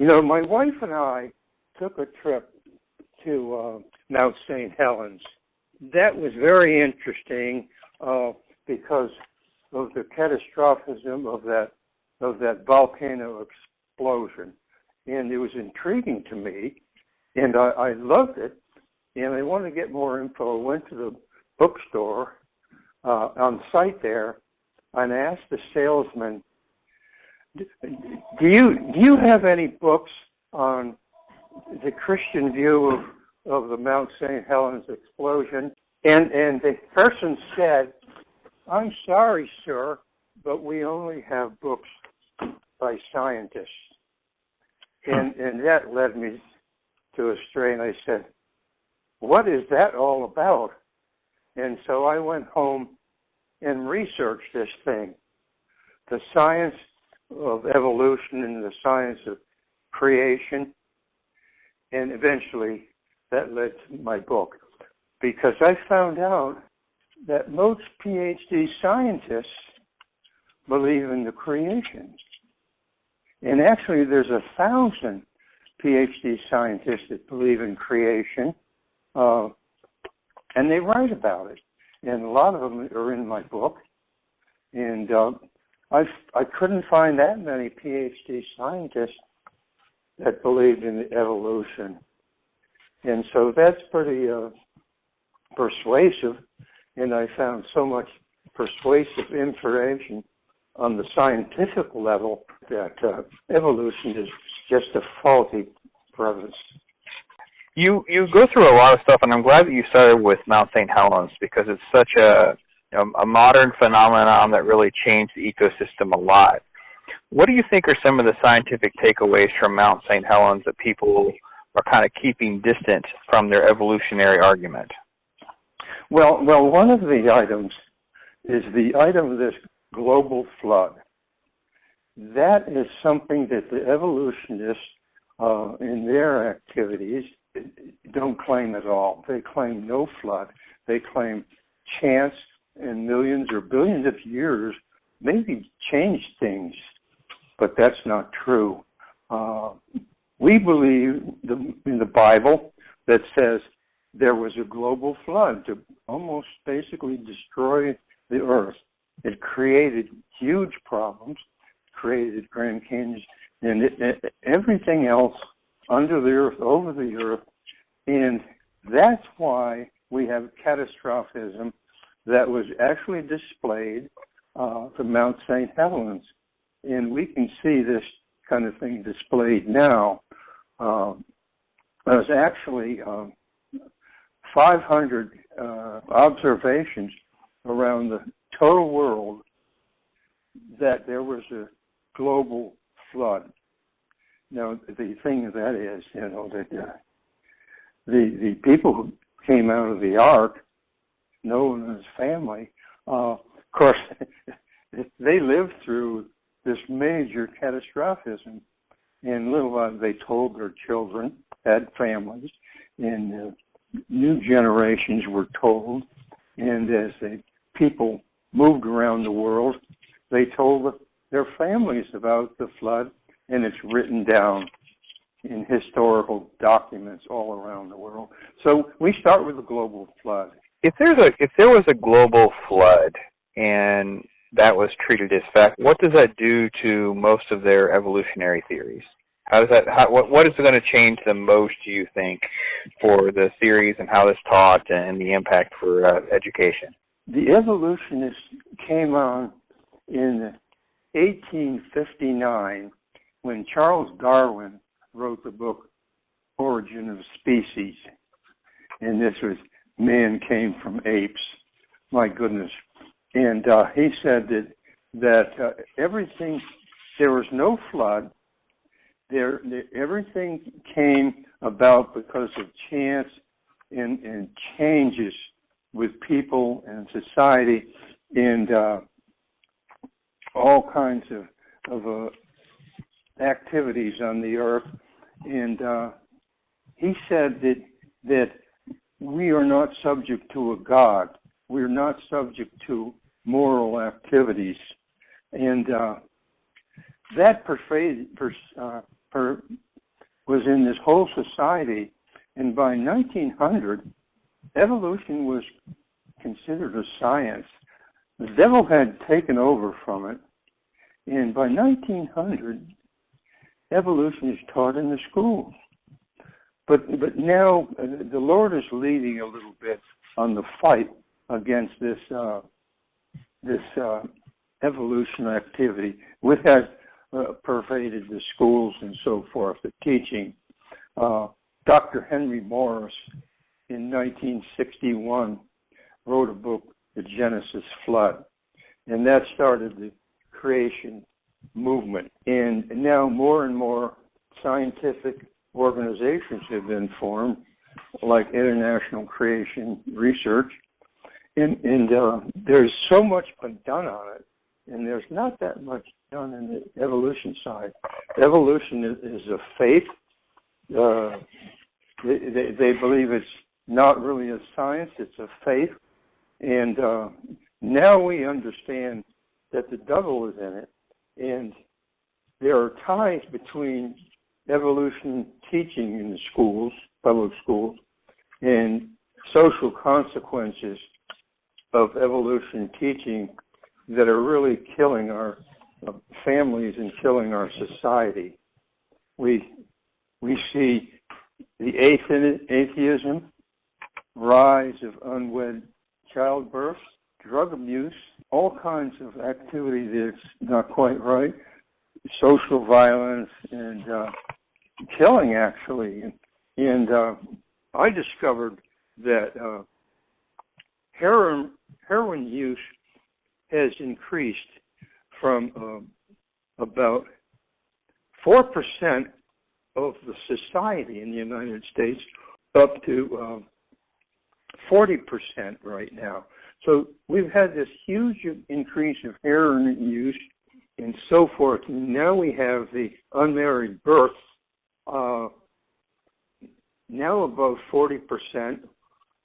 My wife and I took a trip to Mount St Helens. That was very interesting because of the catastrophism of that volcano explosion. And it was intriguing to me, and I loved it, and I wanted to get more info. I went to the bookstore on site there, and asked the salesman, do you have any books on the Christian view of the Mount St. Helens explosion? And the person said, I'm sorry, sir, but we only have books by scientists. And that led me to a stray, and I said, what is that all about? And so I went home and researched this thing, the science of evolution and the science of creation, and eventually that led to my book, because I found out that most PhD scientists believe in the creation. And actually there's 1,000 PhD scientists that believe in creation, and they write about it. And a lot of them are in my book. And I couldn't find that many PhD scientists that believed in evolution. And so that's pretty persuasive. And I found so much persuasive information on the scientific level that evolution is just a faulty premise. You go through a lot of stuff, and I'm glad that you started with Mount St. Helens, because it's such a modern phenomenon that really changed the ecosystem a lot. What do you think are some of the scientific takeaways from Mount St. Helens that people are kind of keeping distant from their evolutionary argument? Well, one of the items is the item of this global flood. That is something that the evolutionists in their activities don't claim at all. They claim no flood. They claim chance and millions or billions of years maybe changed things, but that's not true. We believe in the Bible that says there was a global flood to almost basically destroy the earth. It created huge problems, created Grand Canyons, and everything else under the earth, over the earth, and that's why we have catastrophism that was actually displayed from Mount St. Helens. And we can see this kind of thing displayed now. There's actually 500 observations around the total world that there was a global flood. Now, the thing of that is, that the people who came out of the ark, Noah and his family, of course, they lived through this major catastrophism. And little by they told their children, had families, and new generations were told. And as the people moved around the world, they told their families about the flood, and it's written down in historical documents all around the world. So we start with the global flood. If there was a global flood and that was treated as fact, what does that do to most of their evolutionary theories? What is going to change the most, do you think, for the theories and how it's taught and the impact for education? The evolutionists came on in 1859 when Charles Darwin wrote the book Origin of Species. And this was man came from apes. My goodness. And he said that everything, there was no flood. Everything came about because of chance and changes with people and society and all kinds of activities on the earth. And he said that we are not subject to a God. We're not subject to moral activities. And that was in this whole society, and by 1900, evolution was considered a science. The devil had taken over from it, and by 1900, evolution is taught in the schools. But now the Lord is leading a little bit on the fight against this evolution activity, which has pervaded the schools and so forth, the teaching. Dr. Henry Morris, in 1961, wrote a book, The Genesis Flood, and that started the creation movement. And now more and more scientific organizations have been formed, like International Creation Research, and there's so much been done on it, and there's not that much done in the evolution side. Evolution is a faith. They believe it's not really a science, it's a faith. And now we understand that the devil is in it, and there are ties between evolution teaching in the schools, public schools, and social consequences of evolution teaching that are really killing our families and killing our society. We see the atheism, rise of unwed childbirth, drug abuse, all kinds of activity that's not quite right, social violence, and killing, actually. And I discovered that heroin use has increased from about 4% of the society in the United States up to 40% right now. So we've had this huge increase of heroin use and so forth. And now we have the unmarried births now above 40%,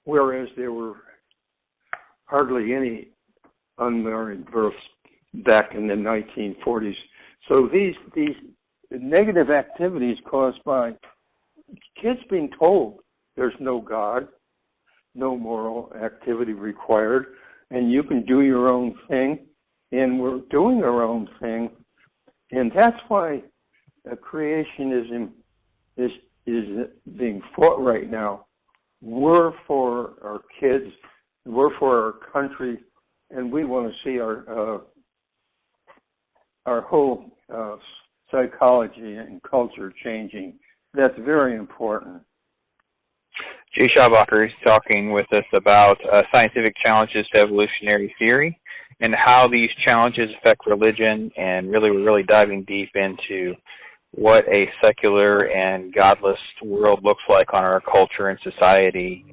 whereas there were hardly any unmarried births back in the 1940s. So these negative activities caused by kids being told there's no God, no moral activity required, and you can do your own thing, and we're doing our own thing, and that's why creationism is being fought right now. We're for our kids, we're for our country, and we want to see our whole psychology and culture changing. That's very important. Jay Schabacker is talking with us about scientific challenges to evolutionary theory and how these challenges affect religion, and really we're really diving deep into what a secular and godless world looks like on our culture and society.